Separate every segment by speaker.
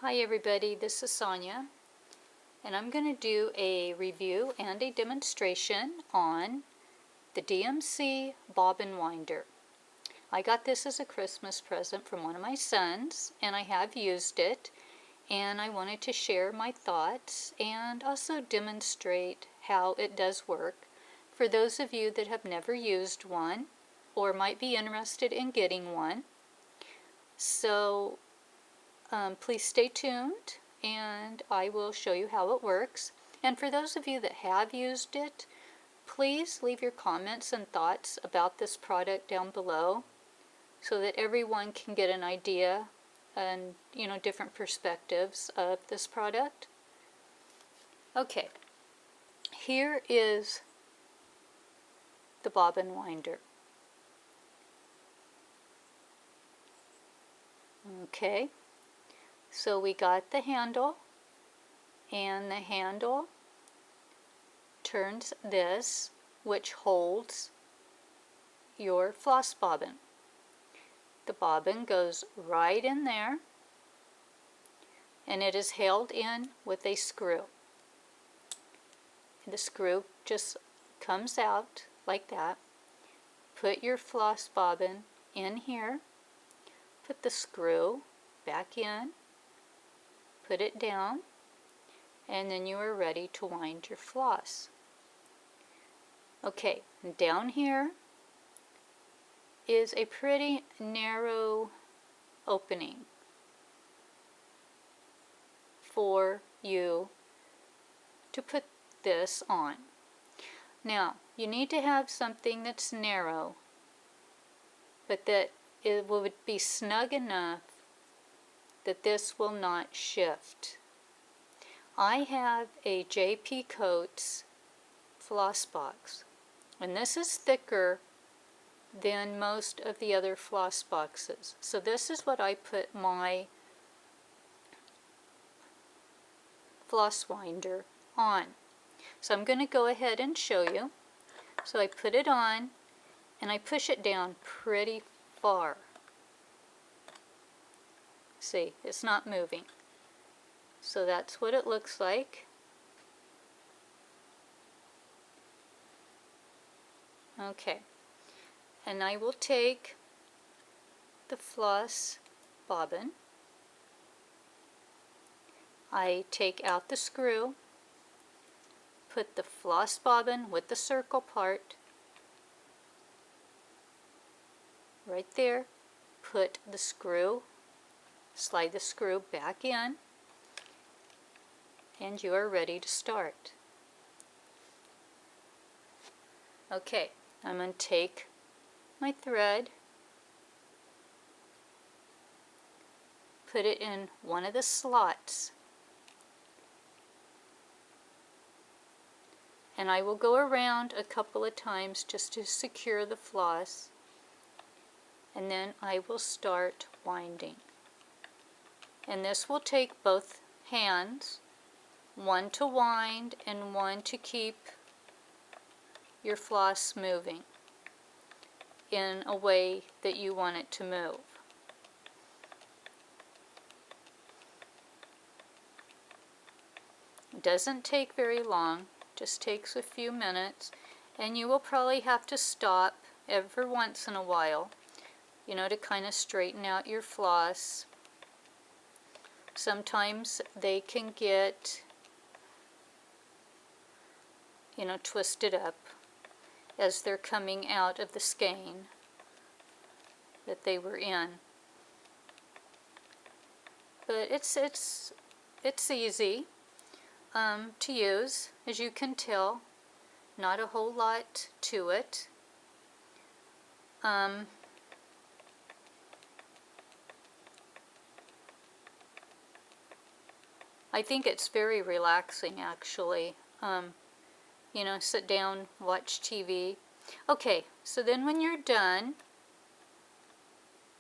Speaker 1: Hi everybody, this is Sonia, and I'm going to do a review and a demonstration on the DMC Bobbin winder. I got this as a Christmas present from one of my sons, and I have used it, and I wanted to share my thoughts and also demonstrate how it does work for those of you that have never used one or might be interested in getting one. So please stay tuned and I will show you how it works. And for those of you that have used it, please leave your comments and thoughts about this product down below so that everyone can get an idea and different perspectives of this product. Okay, here is the bobbin winder. Okay. So we got the handle, and the handle turns this, which holds your floss bobbin. The bobbin goes right in there, and it is held in with a screw. The screw just comes out like that. Put your floss bobbin in here, put the screw back in, put it down, and then you are ready to wind your floss. Okay, down here is a pretty narrow opening for you to put this on. Now, you need to have something that's narrow, but that it would be snug enough that this will not shift. I have a JP Coates floss box, and this is thicker than most of the other floss boxes. So this is what I put my floss winder on. So I'm going to go ahead and show you. So I put it on and I push it down pretty far. See, it's not moving. So that's what it looks like. Okay, and I will take the floss bobbin. I take out the screw, put the floss bobbin with the circle part right there, put the screw, slide the screw back in, and you are ready to start. Okay, I'm going to take my thread, put it in one of the slots, and I will go around a couple of times just to secure the floss, and then I will start winding. And this will take both hands, one to wind and one to keep your floss moving in a way that you want it to move. It doesn't take very long, just takes a few minutes, and you will probably have to stop every once in a while, to kind of straighten out your floss. Sometimes they can get twisted up as they're coming out of the skein that they were in. But it's easy to use, as you can tell. Not a whole lot to it. I think it's very relaxing, actually. Sit down, watch TV. Okay, so then when you're done,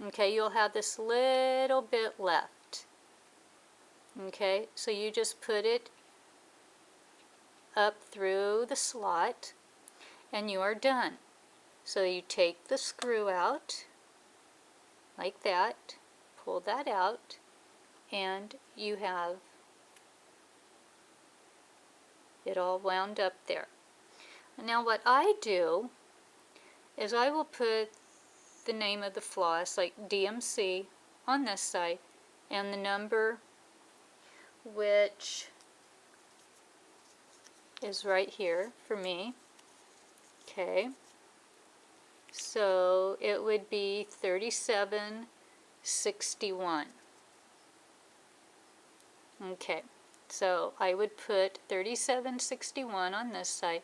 Speaker 1: okay, you'll have this little bit left. Okay, so you just put it up through the slot, and you are done. So you take the screw out, like that, pull that out, and you have it all wound up there. Now what I do is I will put the name of the floss, like DMC, on this side, and the number, which is right here for me. Okay, so it would be 3761. Okay, so I would put 3761 on this side,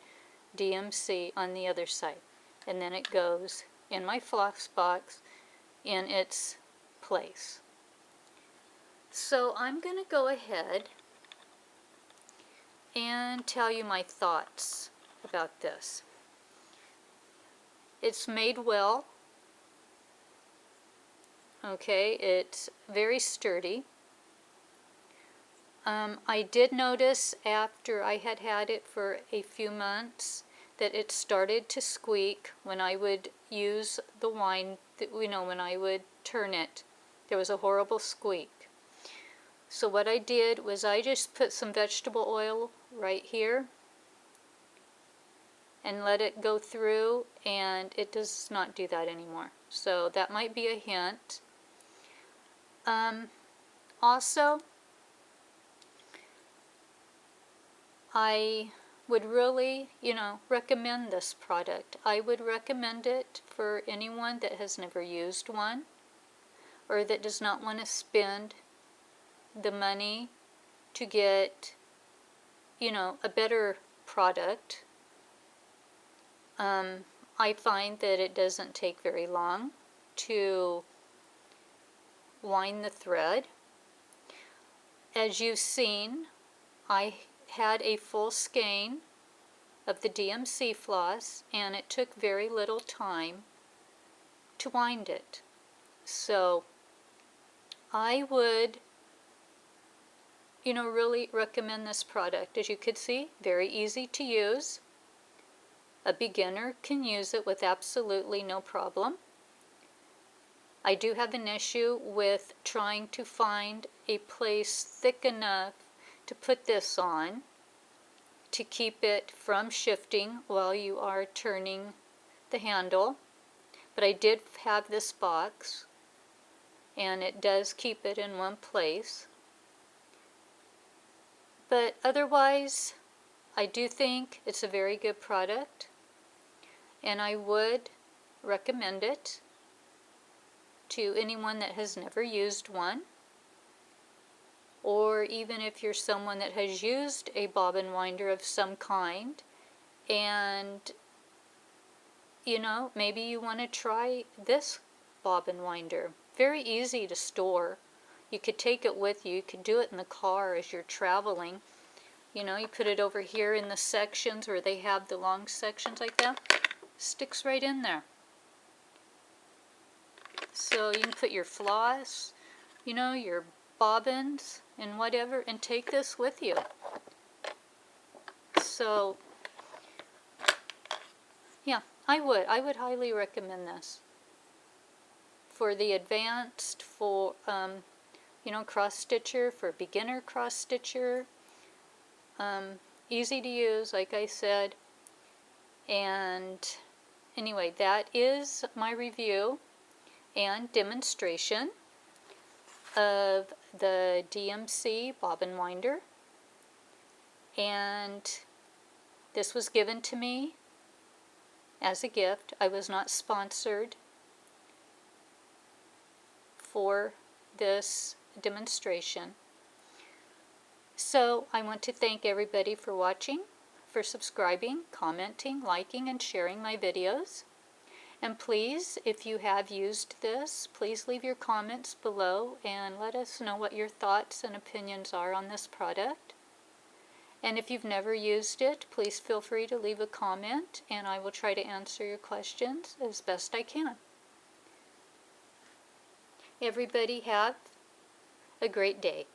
Speaker 1: DMC on the other side, and then it goes in my floss box in its place. So I'm going to go ahead and tell you my thoughts about this. It's made well. Okay, it's very sturdy. I did notice after I had had it for a few months that it started to squeak when I would use the wine, when I would turn it. There was a horrible squeak. So what I did was I just put some vegetable oil right here and let it go through, and it does not do that anymore. So that might be a hint. Also, I would really, recommend this product. I would recommend it for anyone that has never used one or that does not want to spend the money to get, a better product. I find that it doesn't take very long to wind the thread. As you've seen, I had a full skein of the DMC floss, and it took very little time to wind it. So I would, really recommend this product. As you could see, very easy to use. A beginner can use it with absolutely no problem. I do have an issue with trying to find a place thick enough to put this on to keep it from shifting while you are turning the handle. But I did have this box, and it does keep it in one place. But otherwise, I do think it's a very good product, and I would recommend it to anyone that has never used one, or even if you're someone that has used a bobbin winder of some kind, and maybe you want to try this bobbin winder. Very easy to store. You could take it with you. You could do it in the car as you're traveling. You put it over here in the sections where they have the long sections like that. Sticks right in there. So you can put your floss, your bobbins and whatever, and take this with you. So yeah, I would highly recommend this for the advanced, for cross stitcher, for beginner cross stitcher. Easy to use, like I said. And anyway, that is my review and demonstration of the DMC bobbin winder, and this was given to me as a gift. I was not sponsored for this demonstration. So I want to thank everybody for watching, for subscribing, commenting, liking, and sharing my videos. And please, if you have used this, please leave your comments below and let us know what your thoughts and opinions are on this product. And if you've never used it, please feel free to leave a comment, and I will try to answer your questions as best I can. Everybody have a great day.